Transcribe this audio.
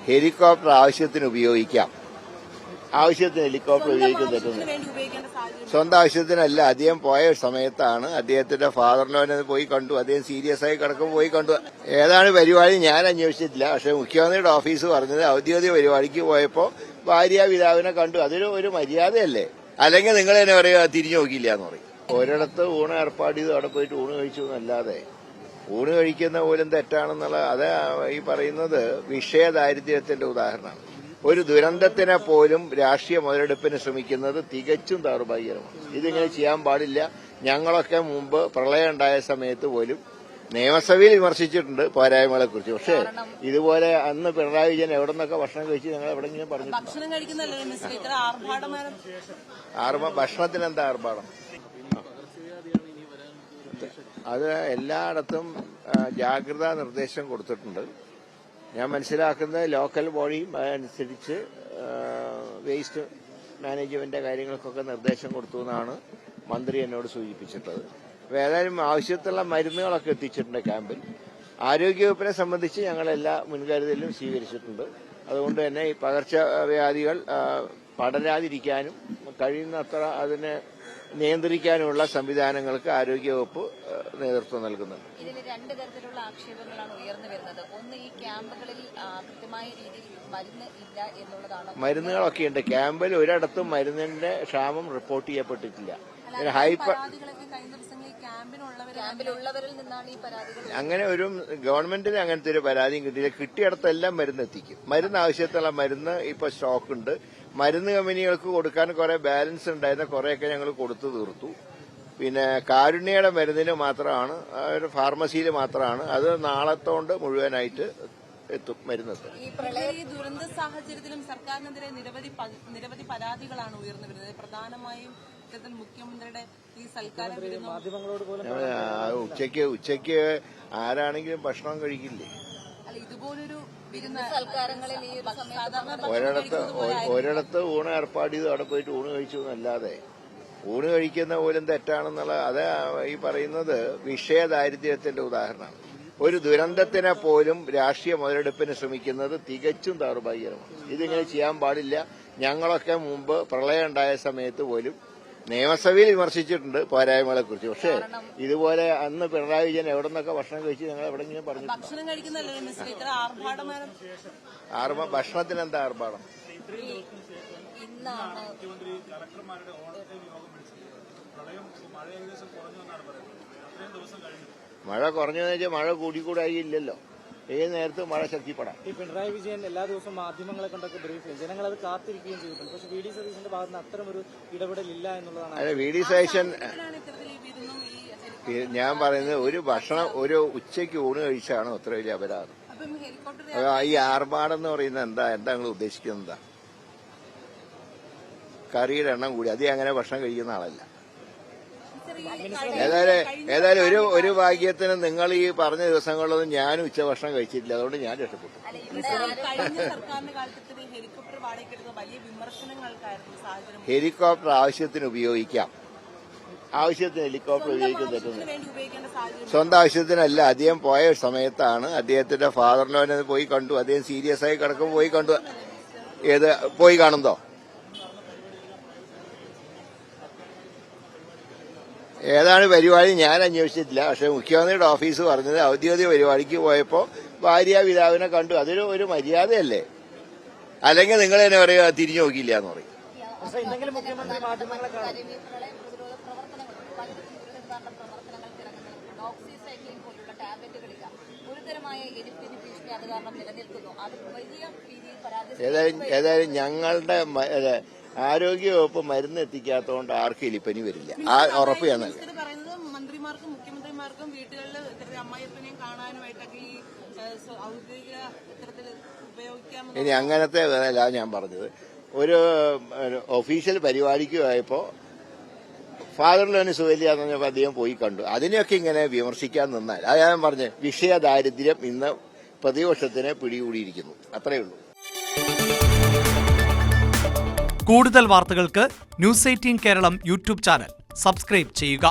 Helicopter ആവശ്യത്തിന് ഉപയോഗിക്കാം. ആവശ്യത്തിന് ഹെലികോപ്റ്റർ ഉപയോഗിക്കുന്നത് സ്വന്തം ആവശ്യത്തിനല്ല. അദ്ദേഹം പോയ സമയത്താണ് അദ്ദേഹത്തിന്റെ ഫാദറിനോനെ പോയി കണ്ടു. അദ്ദേഹം സീരിയസ് ആയി കിടക്കുമ്പോൾ പോയി കണ്ടു. ഏതാണ് പരിപാടി ഞാൻ അന്വേഷിച്ചിട്ടില്ല. പക്ഷെ മുഖ്യമന്ത്രിയുടെ ഓഫീസ് പറഞ്ഞത് ഔദ്യോഗിക പരിപാടിക്ക് പോയപ്പോൾ ഭാര്യ പിതാവിനെ കണ്ടു. അതൊരു മര്യാദയല്ലേ? അല്ലെങ്കിൽ നിങ്ങൾ തന്നെ പറയുക തിരിഞ്ഞു നോക്കിയില്ല എന്ന് പറയും. ഒരിടത്ത് ഊണ് ഏർപ്പാട് ചെയ്ത് അവിടെ പോയിട്ട് ഊണ് കഴിച്ചു എന്നല്ലാതെ ഊണ് കഴിക്കുന്ന പോലും തെറ്റാണെന്നുള്ള അത് ഈ പറയുന്നത് വിഷയദാരിദ്ര്യത്തിന്റെ ഉദാഹരണമാണ്. ഒരു ദുരന്തത്തിനെ പോലും രാഷ്ട്രീയ മുതലെടുപ്പിന് ശ്രമിക്കുന്നത് തികച്ചും ദൗർഭാഗ്യകരമാണ്. ഇതിങ്ങനെ ചെയ്യാൻ പാടില്ല. ഞങ്ങളൊക്കെ മുമ്പ് പ്രളയം ഉണ്ടായ സമയത്ത് പോലും നിയമസഭയിൽ വിമർശിച്ചിട്ടുണ്ട് പോരായ്മകളെക്കുറിച്ച്. പക്ഷേ ഇതുപോലെ അന്ന് പിണറായി വിജയൻ എവിടെ നിന്നൊക്കെ ഭക്ഷണം കഴിച്ച് ഞങ്ങൾ എവിടെയെങ്കിലും പറഞ്ഞു. ഭക്ഷണത്തിന് എന്താ ആർഭാടം? അത് എല്ലായിടത്തും ജാഗ്രതാ നിർദ്ദേശം കൊടുത്തിട്ടുണ്ട്. ഞാൻ മനസ്സിലാക്കുന്നത് ലോക്കൽ ബോഡിയും അതനുസരിച്ച് വേസ്റ്റ് മാനേജ്മെന്റ് കാര്യങ്ങൾക്കൊക്കെ നിർദ്ദേശം കൊടുത്തു എന്നാണ് മന്ത്രി എന്നോട് സൂചിപ്പിച്ചിട്ടുള്ളത്. അപ്പോൾ ഏതായാലും ആവശ്യത്തിലുള്ള മരുന്നുകളൊക്കെ എത്തിച്ചിട്ടുണ്ട് ക്യാമ്പിൽ. ആരോഗ്യവകുപ്പിനെ സംബന്ധിച്ച് ഞങ്ങൾ എല്ലാ മുൻകരുതലും സ്വീകരിച്ചിട്ടുണ്ട്. അതുകൊണ്ട് തന്നെ ഈ പകർച്ചവ്യാധികൾ പടരാതിരിക്കാനും കഴിയുന്നത്ര അതിനെ നിയന്ത്രിക്കാനുള്ള സംവിധാനങ്ങൾക്ക് ആരോഗ്യവകുപ്പ് നേതൃത്വം നൽകുന്നുണ്ട്. ഇതിൽ രണ്ട് തരത്തിലുള്ള ആക്ഷേപങ്ങളാണ് ഉയർന്നു വരുന്നത്. ഒന്ന്, ഈ ക്യാമ്പുകളിൽ കൃത്യമായ രീതിയിൽ മരുന്ന് ഇല്ല എന്നുള്ളതാണ്. മരുന്നുകളൊക്കെ ഉണ്ട്. ക്യാമ്പിൽ ഒരിടത്തും മരുന്നിന്റെ ക്ഷാമം റിപ്പോർട്ട് ചെയ്യപ്പെട്ടിട്ടില്ല. ക്യാമ്പിലുള്ളവരിൽ നിന്നാണ് ഈ പരാതികൾ. അങ്ങനെ ഗവൺമെന്റിന് അങ്ങനത്തെ ഒരു പരാതിയും കിട്ടിയില്ല. കിട്ടിയിടത്തെല്ലാം മരുന്ന് എത്തിക്കും. മരുന്ന് ആവശ്യത്തിലുള്ള മരുന്ന് ഇപ്പൊ സ്റ്റോക്ക് ഉണ്ട്. മരുന്ന് കമ്പനികൾക്ക് കൊടുക്കാൻ കുറെ ബാലൻസ് ഉണ്ടായിരുന്ന കുറെയൊക്കെ ഞങ്ങൾ കൊടുത്തു തീർത്തു. പിന്നെ കാരുണ്യയുടെ മരുന്നിന് മാത്രമാണ്, ഒരു ഫാർമസിയിൽ മാത്രമാണ്. അത് നാളത്തോണ്ട് മുഴുവനായിട്ട് എത്തും മരുന്നെത്തും. ഈ പ്രളയ ദുരന്ത സാഹചര്യത്തിലും സർക്കാരിനെതിരെ നിരവധി പരാതികളാണ് ഉയർന്നു വരുന്നത്. പ്രധാനമായും മുഖ്യമന്ത്രിയുടെ ഈ സൽക്കാരം ഉച്ചയ്ക്ക് ആരാണെങ്കിലും ഭക്ഷണം കഴിക്കില്ലേ? ഇതുപോലൊരു ഒരിടത്ത് ഊണ് ഏർപ്പാട് ചെയ്ത് അവിടെ പോയിട്ട് ഊണ് കഴിച്ചു എന്നല്ലാതെ ഊണ് കഴിക്കുന്ന പോലും തെറ്റാണെന്നുള്ള അത് ഈ പറയുന്നത് വിഷയദാരിദ്ര്യത്തിന്റെ ഉദാഹരണമാണ്. ഒരു ദുരന്തത്തിനെ പോലും രാഷ്ട്രീയ മുതലെടുപ്പിന് ശ്രമിക്കുന്നത് തികച്ചും ദൗർഭാഗ്യകരമാണ്. ഇതിങ്ങനെ ചെയ്യാൻ പാടില്ല. ഞങ്ങളൊക്കെ മുമ്പ് പ്രളയം ഉണ്ടായ സമയത്ത് പോലും നിയമസഭയിൽ വിമർശിച്ചിട്ടുണ്ട് പോരായ്മകളെക്കുറിച്ച്. പക്ഷേ ഇതുപോലെ അന്ന് പിണറായി വിജയൻ എവിടെ നിന്നൊക്കെ ഭക്ഷണം കഴിച്ച് ഞങ്ങൾ എവിടെയെങ്കിലും പറഞ്ഞു. ഭക്ഷണത്തിന് എന്താ ആർഭാടം? മഴ കുറഞ്ഞെന്ന് വെച്ചാൽ മഴ കൂടിക്കൂടായി ഇല്ലല്ലോ. ഏത് നേരത്ത് മഴ ശക്തിപ്പെടാം. ഈ പിണറായി വിജയൻ എല്ലാ ദിവസവും മാധ്യമങ്ങളെ കൊണ്ടൊക്കെ ബ്രീഫ് ചെയ്യും. ജനങ്ങൾ അത് കാത്തിരിക്കുകയും ചെയ്തിട്ടുണ്ട്. പക്ഷെ വി ഡി സതീശന്റെ ഭാഗത്ത് അത്തരമൊരു ഇടപെടലില്ല എന്നുള്ളതാണ്. അല്ല, വി ഡി സതീശൻ ഞാൻ പറയുന്നത് ഒരു ഉച്ചയ്ക്ക് ഊണ് കഴിച്ചാണ് അത്ര വലിയ അപരാധം. ഈ ആർഭാടം എന്ന് പറയുന്നത് എന്താ നിങ്ങൾ ഉദ്ദേശിക്കുന്നത്? കറിയുടെ എണ്ണം കൂടി അത് അങ്ങനെ ഭക്ഷണം കഴിക്കുന്ന ആളല്ല. ഏതായാലും ഒരു ഭാഗ്യത്തിന് നിങ്ങൾ ഈ പറഞ്ഞ ദിവസങ്ങളിലൊന്നും ഞാൻ ഉച്ചഭക്ഷണം കഴിച്ചിട്ടില്ല. അതുകൊണ്ട് ഞാൻ രക്ഷപ്പെട്ടു. ഹെലികോപ്റ്റർ ആവശ്യത്തിന് ഉപയോഗിക്കാം. ആവശ്യത്തിന് ഹെലികോപ്റ്റർ ഉപയോഗിക്കുന്നത് സ്വന്തം ആവശ്യത്തിനല്ല. അദ്ദേഹം പോയ സമയത്താണ് അദ്ദേഹത്തിന്റെ ഫാദറിനോനെ പോയി കണ്ടു. അദ്ദേഹം സീരിയസ് ആയി കിടക്കുമ്പോൾ പോയി കണ്ടു. പോയി കാണുന്നോ? ഏതാണ് പരിപാടി ഞാൻ അന്വേഷിച്ചിട്ടില്ല. പക്ഷെ മുഖ്യമന്ത്രിയുടെ ഓഫീസ് പറഞ്ഞത് ഔദ്യോഗിക പരിപാടിക്ക് പോയപ്പോൾ ഭാര്യ പിതാവിനെ കണ്ടു. അതൊരു മര്യാദയല്ലേ? അല്ലെങ്കിൽ നിങ്ങൾ തന്നെ പറയുക തിരിഞ്ഞു നോക്കിയില്ല എന്ന് പറയും. ഏതായാലും ഞങ്ങളുടെ ആരോഗ്യവകുപ്പ് മരുന്ന് എത്തിക്കാത്തതുകൊണ്ട് ആർക്കും എലിപ്പനി വരില്ല. ആ ഉറപ്പ് ഞാൻ നൽകാം. മന്ത്രിമാർക്കും മുഖ്യമന്ത്രിമാർക്കും വീടുകളിൽ അമ്മായിയപ്പനെയും കാണാനുമായിട്ടൊക്കെ ഈ ഔദ്യോഗിക ഇത്തരത്തിൽ ഉപയോഗിക്കാം. ഇനി അങ്ങനത്തെ അല്ല ഞാൻ പറഞ്ഞത്. ഒരു ഒഫീഷ്യൽ പരിപാടിക്ക് പോയപ്പോ ഫാദറിന് സുഖമില്ലാന്ന് പറഞ്ഞപ്പോൾ അദ്ദേഹം പോയി കണ്ടു. അതിനെയൊക്കെ ഇങ്ങനെ വിമർശിക്കാൻ നിന്നാൽ അത് ഞാൻ പറഞ്ഞു വിഷയദാരിദ്ര്യം ഇന്ന് പ്രതിപക്ഷത്തിനെ പിടികൂടിയിരിക്കുന്നു. അത്രയേ ഉള്ളൂ. കൂടുതൽ വാർത്തകൾക്ക് news 18 Keralam YouTube channel subscribe ചെയ്യുക.